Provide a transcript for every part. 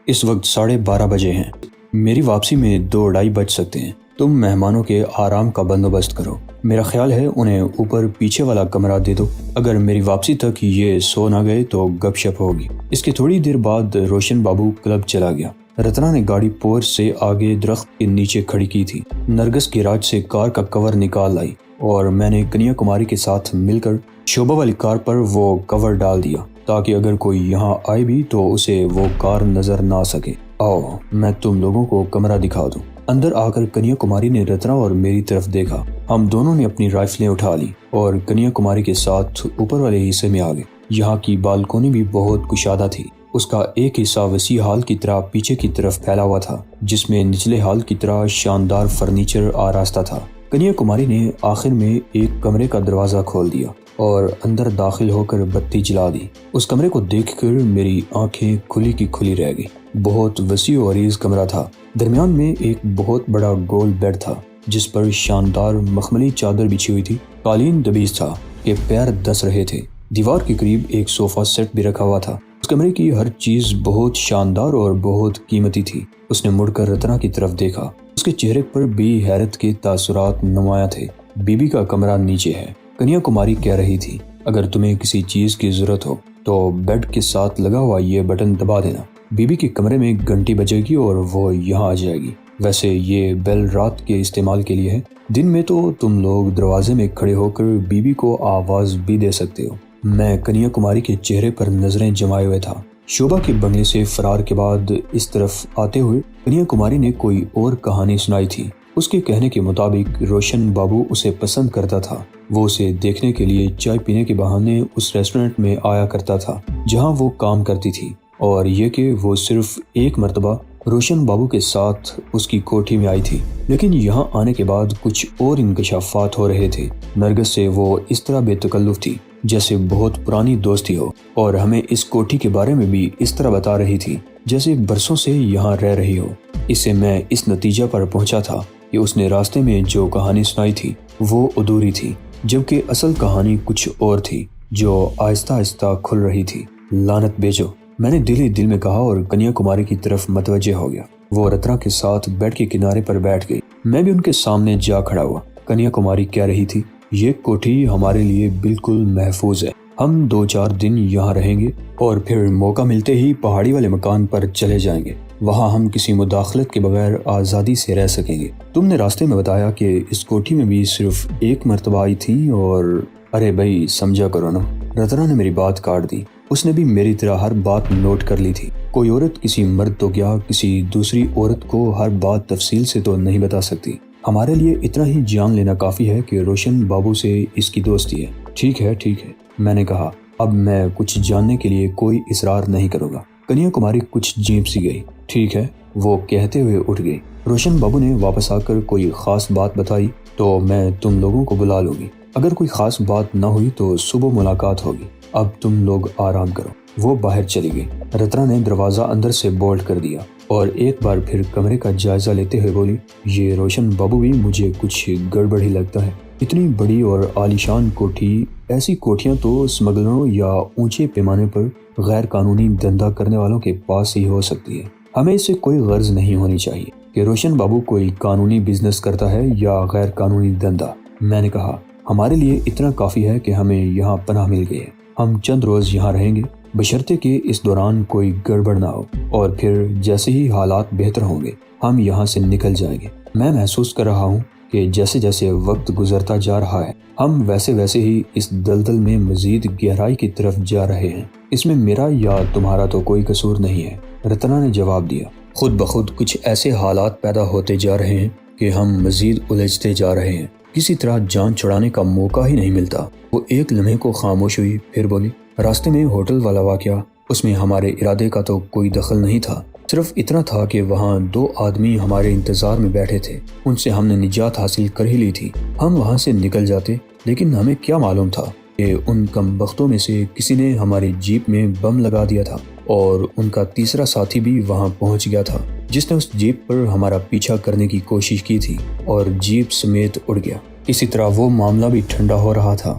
اس وقت 12:30 بجے ہیں۔ میری واپسی میں 2:30 بج سکتے ہیں۔ تم مہمانوں کے آرام کا بندوبست کرو۔ میرا خیال ہے انہیں اوپر پیچھے والا کمرہ دے دو۔ اگر میری واپسی تک یہ سو نہ گئے تو گپ شپ ہوگی۔ اس کے تھوڑی دیر بعد روشن بابو کلب چلا گیا۔ رتنا نے گاڑی پورچ سے آگے درخت کے نیچے کھڑی کی تھی۔ نرگس گیراج سے کار کا کور نکال لائی اور میں نے کنیا کماری کے ساتھ مل کر شوبھا والی کار پر وہ کور ڈال دیا تاکہ اگر کوئی یہاں آئے بھی تو اسے وہ کار نظر نہ آ سکے۔ آؤ میں تم لوگوں کو کمرہ دکھا دوں۔ اندر آ کر کنیا کماری نے رتنا اور میری طرف دیکھا۔ ہم دونوں نے اپنی رائفلیں اٹھا لی اور کنیا کماری کے ساتھ اوپر والے حصے میں آ گئے۔ یہاں کی بالکونی بھی بہت کشادہ تھی۔ اس کا ایک حصہ وسیع ہال کی طرح پیچھے کی طرف پھیلا ہوا تھا جس میں نچلے ہال کی طرح شاندار فرنیچر آراستہ تھا۔ کنیا کماری نے آخر میں ایک کمرے کا دروازہ کھول دیا اور اندر داخل ہو کر بتی جلا دی۔ اس کمرے کو دیکھ کر میری آنکھیں کھلی کی کھلی رہ گئی۔ بہت وسیع و عریض کمرہ تھا۔ درمیان میں ایک بہت بڑا گول بیڈ تھا جس پر شاندار مخملی چادر بچھی ہوئی تھی۔ قالین دبیج تھا کہ پیر دس رہے تھے۔ دیوار کے قریب ایک صوفہ سیٹ بھی رکھا ہوا تھا۔ اس کمرے کی ہر چیز بہت شاندار اور بہت قیمتی تھی۔ اس نے مڑ کر رتنا کی طرف دیکھا۔ اس کے چہرے پر بھی حیرت کے تاثرات نمایاں تھے۔ بی کا کمرہ نیچے ہے، کنیا کماری کہہ رہی تھی۔ اگر تمہیں کسی چیز کی ضرورت ہو تو بیڈ کے ساتھ لگا ہوا یہ بٹن دبا دینا۔ بی کے کمرے میں گھنٹی بجے گی اور وہ یہاں آ جائے گی۔ ویسے یہ بیل رات کے استعمال کے لیے ہے، دن میں تو تم لوگ دروازے میں کھڑے ہو کر بی کو آواز بھی دے سکتے ہو۔ میں کنیا کماری کے چہرے پر نظریں جمائے ہوئے تھا۔ شوبھا کے بنگلے سے فرار کے بعد اس طرف آتے ہوئے کنیا کماری نے کوئی اور کہانی سنائی تھی۔ اس کے کہنے کے مطابق روشن بابو اسے پسند کرتا تھا۔ وہ اسے دیکھنے کے لیے چائے پینے کے بہانے اس ریسٹورنٹ میں آیا کرتا تھا جہاں وہ کام کرتی تھی، اور یہ کہ وہ صرف ایک مرتبہ روشن بابو کے ساتھ اس کی کوٹھی میں آئی تھی، لیکن یہاں آنے کے بعد کچھ اور انکشافات ہو رہے تھے۔ نرگس سے وہ اس طرح بے تکلف تھی جیسے بہت پرانی دوستی ہو، اور ہمیں اس کوٹھی کے بارے میں بھی اس طرح بتا رہی تھی جیسے برسوں سے یہاں رہ رہی ہو۔ اس سے میں اس نتیجہ پر پہنچا تھا کہ اس نے راستے میں جو کہانی سنائی تھی وہ ادھوری تھی، جبکہ اصل کہانی کچھ اور تھی جو آہستہ آہستہ کھل رہی تھی۔ لعنت بیچو، میں نے دل ہی دل میں کہا اور کنیا کماری کی طرف متوجہ ہو گیا۔ وہ رتنا کے ساتھ بیڈ کے کنارے پر بیٹھ گئی۔ میں بھی ان کے سامنے جا کھڑا ہوا۔ کنیا کماری کہہ رہی تھی، یہ کوٹھی ہمارے لیے بالکل محفوظ ہے۔ ہم 2-4 دن یہاں رہیں گے اور پھر موقع ملتے ہی پہاڑی والے مکان پر چلے جائیں گے۔ وہاں ہم کسی مداخلت کے بغیر آزادی سے رہ سکیں گے۔ تم نے راستے میں بتایا کہ اس کوٹھی میں بھی صرف ایک مرتبہ آئی تھی اور ارے بھائی سمجھا کرو نا۔ رتنا نے میری بات کاٹ دی۔ اس نے بھی میری طرح ہر بات نوٹ کر لی تھی۔ کوئی عورت کسی مرد تو کیا کسی دوسری عورت کو ہر بات تفصیل سے تو نہیں بتا سکتی۔ ہمارے لیے اتنا ہی جان لینا کافی ہے کہ روشن بابو سے اس کی دوستی ہے۔ ٹھیک ہے میں نے کہا۔ اب میں کچھ جاننے کے لیے کوئی اصرار نہیں کروں گا۔ کنیا کماری کچھ جھیپ سی گئی۔ ٹھیک ہے، وہ کہتے ہوئے اٹھ گئی۔ روشن بابو نے واپس آ کر کوئی خاص بات بتائی تو میں تم لوگوں کو بلا لوں گی۔ اگر کوئی خاص بات نہ ہوئی تو صبح ملاقات ہوگی۔ اب تم لوگ آرام کرو۔ وہ باہر چلی گئی۔ رتنا نے دروازہ اندر سے بولٹ کر دیا اور ایک بار پھر کمرے کا جائزہ لیتے ہوئے بولی، یہ روشن بابو بھی مجھے کچھ گڑبڑ ہی لگتا ہے۔ اتنی بڑی اور عالیشان کوٹھی، ایسی کوٹھیاں تو اسمگلروں یا اونچے پیمانے پر غیر قانونی دھندا کرنے والوں کے پاس ہی ہو سکتی ہے۔ ہمیں اس سے کوئی غرض نہیں ہونی چاہیے کہ روشن بابو کوئی قانونی بزنس کرتا ہے یا غیر قانونی دھندا۔ میں نے کہا، ہمارے لیے اتنا کافی ہے کہ ہمیں یہاں پناہ مل گئی ہے۔ ہم چند روز یہاں رہیں گے بشرطے کہ اس دوران کوئی گڑبڑ نہ ہو، اور پھر جیسے ہی حالات بہتر ہوں گے ہم یہاں سے نکل جائیں گے۔ میں محسوس کر رہا ہوں کہ جیسے جیسے وقت گزرتا جا رہا ہے ہم ویسے ہی اس دلدل میں مزید گہرائی کی طرف جا رہے ہیں۔ اس میں میرا یا تمہارا تو کوئی قصور نہیں ہے، رتنا نے جواب دیا۔ خود بخود کچھ ایسے حالات پیدا ہوتے جا رہے ہیں کہ ہم مزید الجھتے جا رہے ہیں۔ کسی طرح جان چھڑانے کا موقع ہی نہیں ملتا۔ وہ ایک لمحے کو خاموش ہوئی، پھر بولی، راستے میں ہوٹل والا واقعہ، اس میں ہمارے ارادے کا تو کوئی دخل نہیں تھا۔ صرف اتنا تھا کہ وہاں 2 آدمی ہمارے انتظار میں بیٹھے تھے، ان سے ہم نے نجات حاصل کر ہی لی تھی۔ ہم وہاں سے نکل جاتے، لیکن ہمیں کیا معلوم تھا کہ ان کم بختوں میں سے کسی نے ہماری جیپ میں بم لگا دیا تھا، اور ان کا تیسرا ساتھی بھی وہاں پہنچ گیا تھا جس نے اس جیپ پر ہمارا پیچھا کرنے کی کوشش کی تھی اور جیپ سمیت اڑ گیا۔ اسی طرح وہ معاملہ بھی ٹھنڈا ہو رہا تھا۔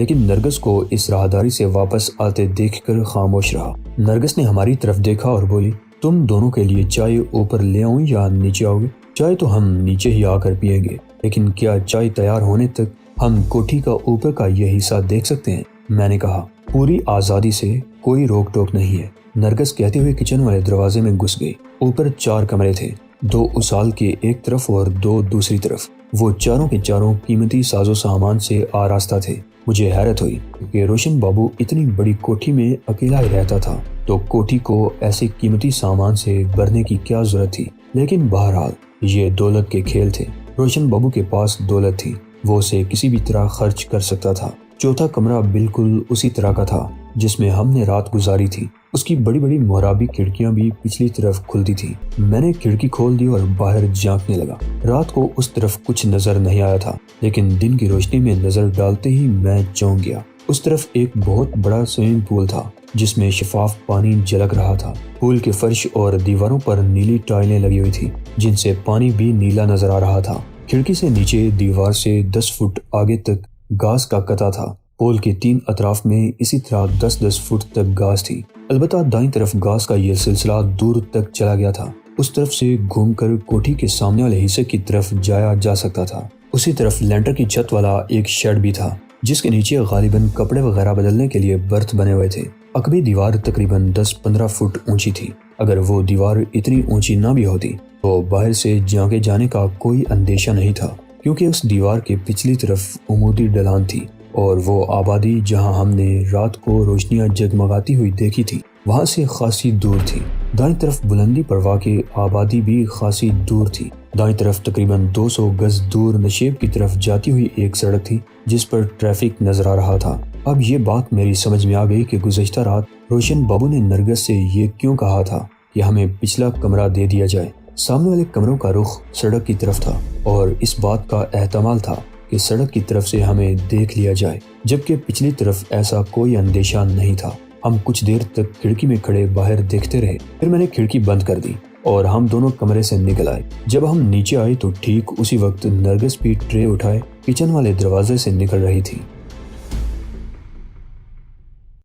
لیکن نرگس کو اس راہداری سے واپس آتے دیکھ کر خاموش رہا۔ نرگس نے ہماری طرف دیکھا اور بولی، تم دونوں کے لیے چائے اوپر لے آؤں یا نیچے آؤ گے؟ چائے تو ہم نیچے ہی آ کر پیئیں گے، لیکن کیا چائے تیار ہونے تک ہم کوٹھی کا اوپر کا یہ حصہ دیکھ سکتے ہیں؟ میں نے کہا، پوری آزادی سے، کوئی روک ٹوک نہیں ہے۔ نرگس کہتے ہوئے کچن والے دروازے میں گھس گئی۔ اوپر 4 کمرے تھے، 2 اسال کے ایک طرف اور 2 دوسری طرف۔ وہ چاروں کے چاروں قیمتی ساز و سامان سے آراستہ تھے۔ مجھے حیرت ہوئی کہ روشن بابو اتنی بڑی کوٹھی میں اکیلا ہی رہتا تھا، تو کوٹھی کو ایسے قیمتی سامان سے بھرنے کی کیا ضرورت تھی؟ لیکن بہرحال یہ دولت کے کھیل تھے۔ روشن بابو کے پاس دولت تھی، وہ اسے کسی بھی طرح خرچ کر سکتا تھا۔ چوتھا کمرہ بالکل اسی طرح کا تھا جس میں ہم نے رات گزاری تھی۔ اس کی بڑی بڑی محرابی کھڑکیاں بھی پچھلی طرف کھلتی تھی۔ میں نے کھڑکی کھول دی اور باہر جھانکنے لگا۔ رات کو اس طرف کچھ نظر نہیں آیا تھا، لیکن دن کی روشنی میں نظر ڈالتے ہی میں چونک گیا۔ اس طرف ایک بہت بڑا سوئمنگ پول تھا جس میں شفاف پانی جھلک رہا تھا۔ پول کے فرش اور دیواروں پر نیلی ٹائلیں لگی ہوئی تھی جن سے پانی بھی نیلا نظر آ رہا تھا۔ کھڑکی سے نیچے دیوار سے 10 فٹ آگے تک گھاس کا قطع تھا۔ پول کے 3 اطراف میں اسی طرح 10-10 فٹ تک گھاس تھی، البتہ دائیں طرف گھاس کا یہ سلسلہ دور تک چلا گیا تھا۔ اس طرف سے گھوم کر کوٹھی کے سامنے والے حصے کی طرف جایا جا سکتا تھا۔ اسی طرف لینٹر کی چھت والا ایک شیڈ بھی تھا جس کے نیچے غالباً کپڑے وغیرہ بدلنے کے لیے برتھ بنے ہوئے تھے۔ عقبی دیوار تقریباً 10-15 فٹ اونچی تھی۔ اگر وہ دیوار اتنی اونچی نہ بھی ہوتی تو باہر سے جھانکے جانے کا کوئی اندیشہ نہیں تھا، کیونکہ اس دیوار کے پچھلی طرف عمودی ڈھلان تھی، اور وہ آبادی جہاں ہم نے رات کو روشنیاں جگمگاتی ہوئی دیکھی تھی وہاں سے خاصی دور تھی۔ دائیں طرف بلندی پر واقع آبادی بھی خاصی دور تھی۔ دائیں طرف تقریباً 200 گز دور نشیب کی طرف جاتی ہوئی ایک سڑک تھی جس پر ٹریفک نظر آ رہا تھا۔ اب یہ بات میری سمجھ میں آ گئی کہ گزشتہ رات روشن بابو نے نرگس سے یہ کیوں کہا تھا کہ ہمیں پچھلا کمرہ دے دیا جائے۔ سامنے والے کمروں کا رخ سڑک کی طرف تھا اور اس بات کا احتمال تھا کہ سڑک کی طرف سے ہمیں دیکھ لیا جائے، جبکہ پچھلی طرف ایسا کوئی اندیشہ نہیں تھا۔ ہم کچھ دیر تک کھڑکی میں کھڑے باہر دیکھتے رہے، پھر میں نے کھڑکی بند کر دی اور ہم دونوں کمرے سے نکل آئے۔ جب ہم نیچے آئے تو ٹھیک اسی وقت نرگس بھی ٹرے اٹھائے کچن والے دروازے سے نکل رہی تھی۔